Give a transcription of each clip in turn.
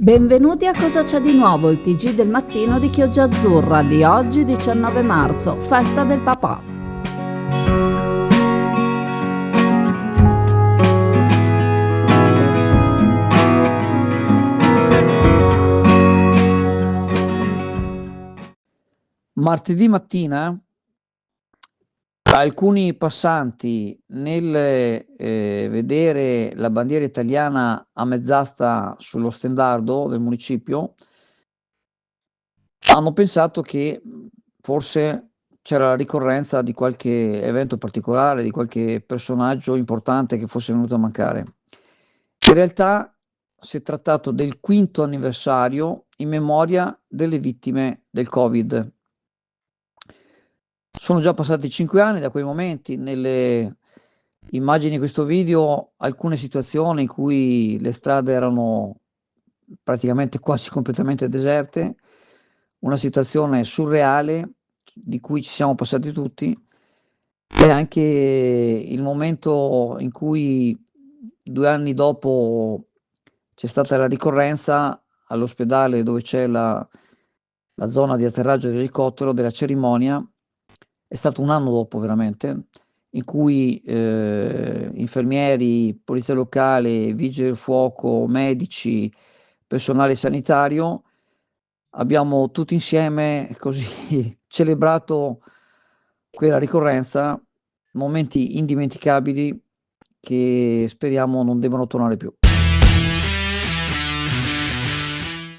Benvenuti a Cosa c'è di nuovo, il TG del mattino di Chioggia Azzurra di oggi 19 marzo, festa del papà. Martedì mattina alcuni passanti nel vedere la bandiera italiana a mezz'asta sullo stendardo del municipio hanno pensato che forse c'era la ricorrenza di qualche evento particolare, di qualche personaggio importante che fosse venuto a mancare. In realtà si è trattato del 5° anniversario in memoria delle vittime del Covid. Sono già passati 5 anni da quei momenti. Nelle immagini di questo video alcune situazioni in cui le strade erano praticamente quasi completamente deserte, una situazione surreale di cui ci siamo passati tutti, e anche il momento in cui 2 anni dopo c'è stata la ricorrenza all'ospedale dove c'è la zona di atterraggio dell'elicottero, della cerimonia. È stato 1 anno dopo veramente, in cui infermieri, polizia locale, vigili del fuoco, medici, personale sanitario, abbiamo tutti insieme così celebrato quella ricorrenza, momenti indimenticabili che speriamo non debbano tornare più.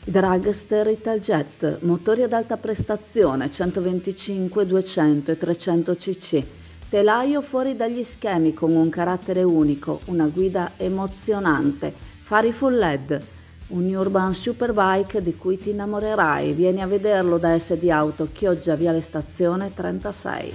Dragster Italjet, motori ad alta prestazione 125, 200 e 300 cc, telaio fuori dagli schemi con un carattere unico, una guida emozionante, fari full LED, un Urban Superbike di cui ti innamorerai. Vieni a vederlo da SD Auto, Chioggia, Viale Stazione 36.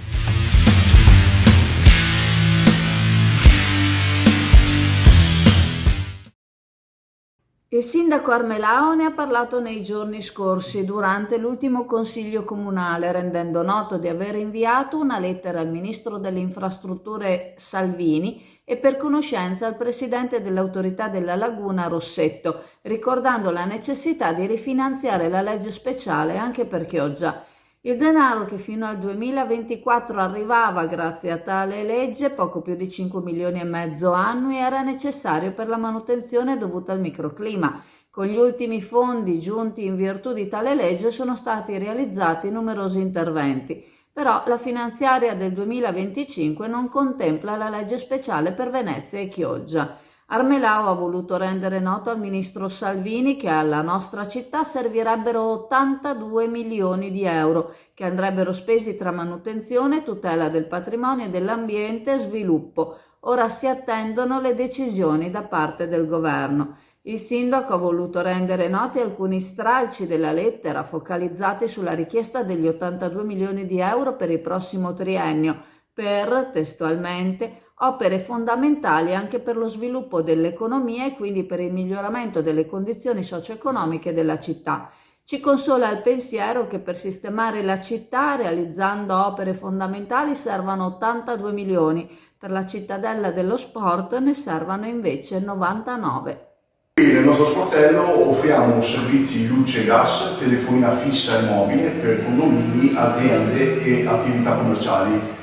Il sindaco Armelao ne ha parlato nei giorni scorsi durante l'ultimo consiglio comunale, rendendo noto di aver inviato una lettera al ministro delle infrastrutture Salvini e per conoscenza al presidente dell'autorità della Laguna Rossetto, ricordando la necessità di rifinanziare la legge speciale anche per Chioggia. Il denaro che fino al 2024 arrivava grazie a tale legge, poco più di 5 milioni e mezzo annui, era necessario per la manutenzione dovuta al microclima. Con gli ultimi fondi giunti in virtù di tale legge sono stati realizzati numerosi interventi. Però la finanziaria del 2025 non contempla la legge speciale per Venezia e Chioggia. Armelao ha voluto rendere noto al ministro Salvini che alla nostra città servirebbero 82 milioni di euro che andrebbero spesi tra manutenzione, tutela del patrimonio e dell'ambiente e sviluppo. Ora si attendono le decisioni da parte del governo. Il sindaco ha voluto rendere noti alcuni stralci della lettera focalizzati sulla richiesta degli 82 milioni di euro per il prossimo triennio per, testualmente, opere fondamentali anche per lo sviluppo dell'economia e quindi per il miglioramento delle condizioni socio-economiche della città. Ci consola il pensiero che per sistemare la città, realizzando opere fondamentali, servano 82 milioni, per la cittadella dello sport ne servano invece 99. Qui nel nostro sportello offriamo servizi di luce e gas, telefonia fissa e mobile per condomini, aziende e attività commerciali.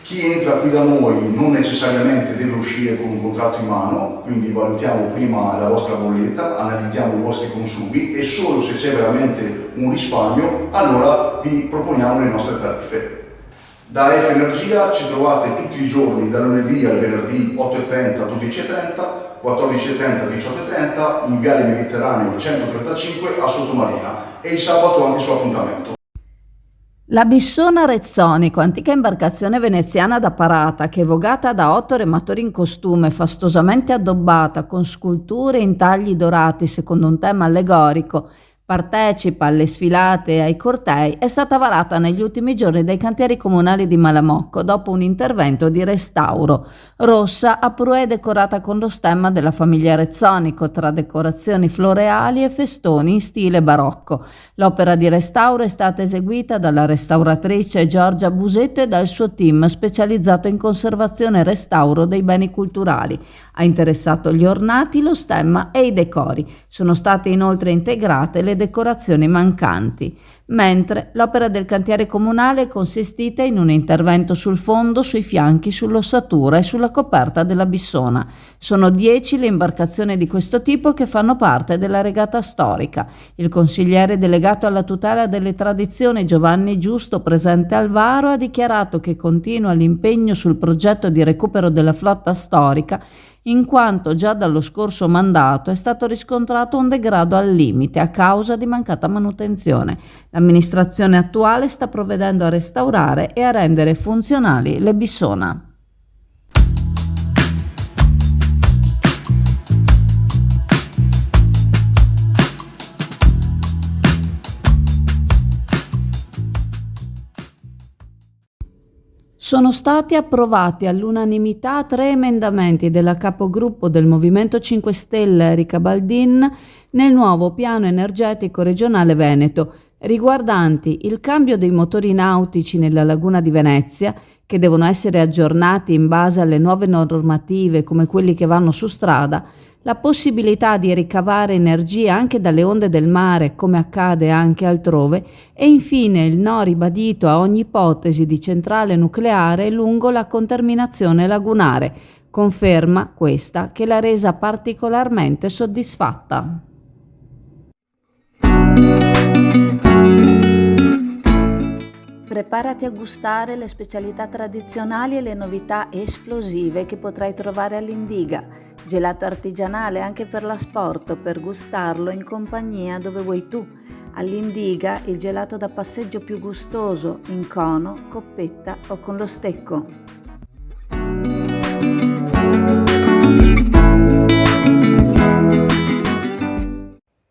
Chi entra qui da noi non necessariamente deve uscire con un contratto in mano, quindi valutiamo prima la vostra bolletta, analizziamo i vostri consumi e solo se c'è veramente un risparmio, allora vi proponiamo le nostre tariffe. Da F Energia ci trovate tutti i giorni, da lunedì al venerdì 8:30 12:30, 14:30 18:30, in Viale Mediterraneo 135 a Sottomarina e il sabato anche su appuntamento. La Bissona Rezzonico, antica imbarcazione veneziana da parata che, vogata da 8 rematori in costume, fastosamente addobbata con sculture in tagli dorati secondo un tema allegorico, Partecipa alle sfilate e ai cortei è stata varata negli ultimi giorni dai cantieri comunali di Malamocco dopo un intervento di restauro. Rossa a Prue è decorata con lo stemma della famiglia Rezzonico tra decorazioni floreali e festoni in stile barocco. L'opera di restauro è stata eseguita dalla restauratrice Giorgia Busetto e dal suo team specializzato in conservazione e restauro dei beni culturali. Ha interessato gli ornati, lo stemma e i decori. Sono state inoltre integrate le decorazioni mancanti, mentre l'opera del cantiere comunale è consistita in un intervento sul fondo, sui fianchi, sull'ossatura e sulla coperta della Bissona. Sono 10 le imbarcazioni di questo tipo che fanno parte della regata storica. Il consigliere delegato alla tutela delle tradizioni Giovanni Giusto, presente al varo, ha dichiarato che continua l'impegno sul progetto di recupero della flotta storica, in quanto già dallo scorso mandato è stato riscontrato un degrado al limite a causa di mancata manutenzione. L'amministrazione attuale sta provvedendo a restaurare e a rendere funzionali le Bissona. Sono stati approvati all'unanimità 3 emendamenti della capogruppo del Movimento 5 Stelle Erika Baldin nel nuovo piano energetico regionale Veneto, riguardanti il cambio dei motori nautici nella laguna di Venezia, che devono essere aggiornati in base alle nuove normative come quelli che vanno su strada, la possibilità di ricavare energia anche dalle onde del mare, come accade anche altrove, e infine il no ribadito a ogni ipotesi di centrale nucleare lungo la conterminazione lagunare. Conferma questa che l'ha resa particolarmente soddisfatta. Preparati a gustare le specialità tradizionali e le novità esplosive che potrai trovare all'Indiga. Gelato artigianale anche per l'asporto, per gustarlo in compagnia dove vuoi tu. All'Indiga il gelato da passeggio più gustoso, in cono, coppetta o con lo stecco.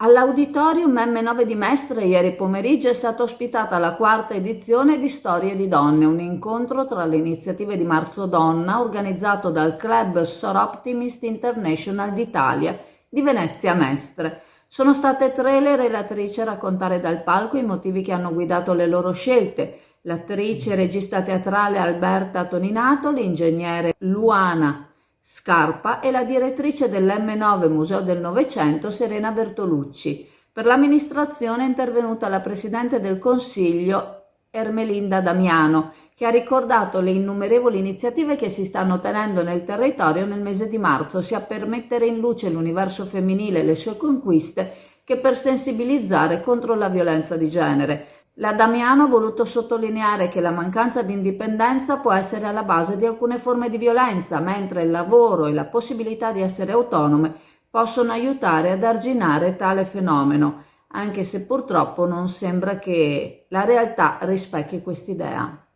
All'Auditorium M9 di Mestre ieri pomeriggio è stata ospitata la 4ª edizione di Storie di Donne, un incontro tra le iniziative di Marzo Donna organizzato dal Club Sor Optimist International d'Italia di Venezia Mestre. Sono state 3 le relatrici a raccontare dal palco i motivi che hanno guidato le loro scelte: l'attrice e regista teatrale Alberta Toninato, l'ingegnere Luana Scarpa e la direttrice dell'M9 Museo del Novecento Serena Bertolucci. Per l'amministrazione è intervenuta la Presidente del Consiglio Ermelinda Damiano, che ha ricordato le innumerevoli iniziative che si stanno tenendo nel territorio nel mese di marzo, sia per mettere in luce l'universo femminile e le sue conquiste, che per sensibilizzare contro la violenza di genere. La Damiano ha voluto sottolineare che la mancanza di indipendenza può essere alla base di alcune forme di violenza, mentre il lavoro e la possibilità di essere autonome possono aiutare ad arginare tale fenomeno, anche se purtroppo non sembra che la realtà rispecchi quest'idea.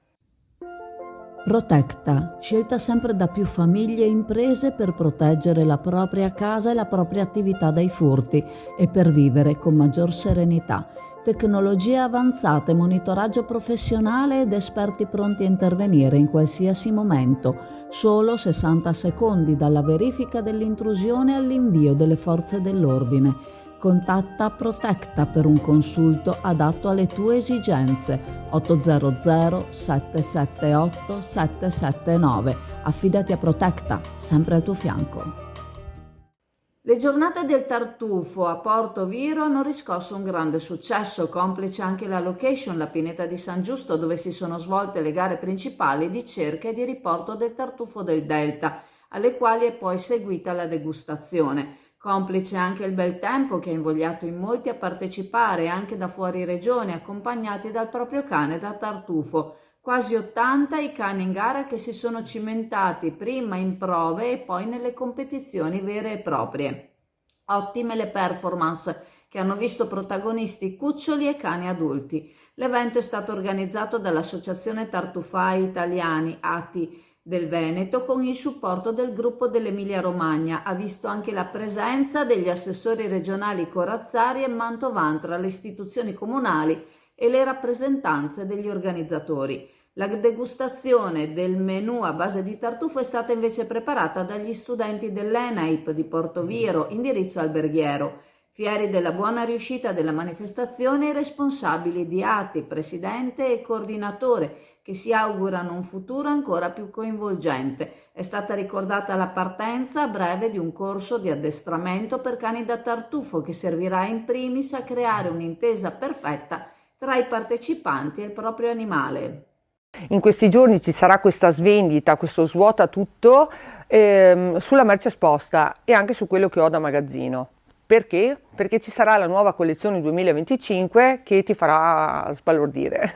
Protecta, scelta sempre da più famiglie e imprese per proteggere la propria casa e la propria attività dai furti e per vivere con maggior serenità. Tecnologie avanzate, monitoraggio professionale ed esperti pronti a intervenire in qualsiasi momento. Solo 60 secondi dalla verifica dell'intrusione all'invio delle forze dell'ordine. Contatta Protecta per un consulto adatto alle tue esigenze. 800 778 779. Affidati a Protecta, sempre al tuo fianco. Le giornate del tartufo a Porto Viro hanno riscosso un grande successo, complice anche la location, la pineta di San Giusto, dove si sono svolte le gare principali di cerca e di riporto del tartufo del Delta, alle quali è poi seguita la degustazione. Complice anche il bel tempo che ha invogliato in molti a partecipare anche da fuori regione, accompagnati dal proprio cane da tartufo. Quasi 80 i cani in gara che si sono cimentati prima in prove e poi nelle competizioni vere e proprie. Ottime le performance che hanno visto protagonisti cuccioli e cani adulti. L'evento è stato organizzato dall'Associazione Tartufai Italiani, ATI, del Veneto con il supporto del gruppo dell'Emilia-Romagna. Ha visto anche la presenza degli assessori regionali Corazzari e Mantovan tra le istituzioni comunali e le rappresentanze degli organizzatori. La degustazione del menù a base di tartufo è stata invece preparata dagli studenti dell'ENAIP di Portoviro, indirizzo alberghiero. Fieri della buona riuscita della manifestazione, i responsabili di ATI, presidente e coordinatore, che si augurano un futuro ancora più coinvolgente. È stata ricordata la partenza a breve di un corso di addestramento per cani da tartufo che servirà in primis a creare un'intesa perfetta tra i partecipanti e il proprio animale. In questi giorni ci sarà questa svendita, questo svuota tutto sulla merce esposta e anche su quello che ho da magazzino. Perché? Perché ci sarà la nuova collezione 2025 che ti farà sbalordire.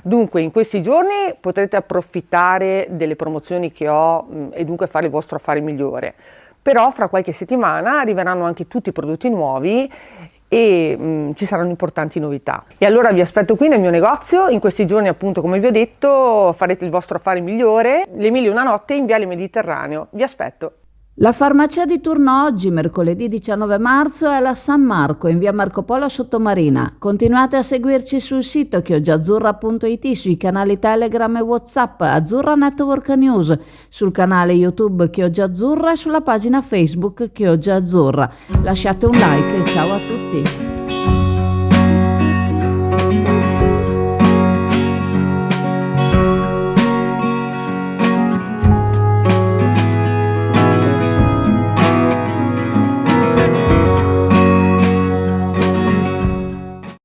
Dunque in questi giorni potrete approfittare delle promozioni che ho e dunque fare il vostro affare migliore. Però fra qualche settimana arriveranno anche tutti i prodotti nuovi e ci saranno importanti novità. E allora vi aspetto qui nel mio negozio. In questi giorni, appunto, come vi ho detto, farete il vostro affare migliore. Le 1001 notte in Viale Mediterraneo. Vi aspetto. La farmacia di turno oggi, mercoledì 19 marzo, è alla San Marco, in via Marco Polo Sottomarina. Continuate a seguirci sul sito chioggiaazzurra.it, sui canali Telegram e WhatsApp, Azzurra Network News, sul canale YouTube Chioggia Azzurra e sulla pagina Facebook Chioggia Azzurra. Lasciate un like e ciao a tutti!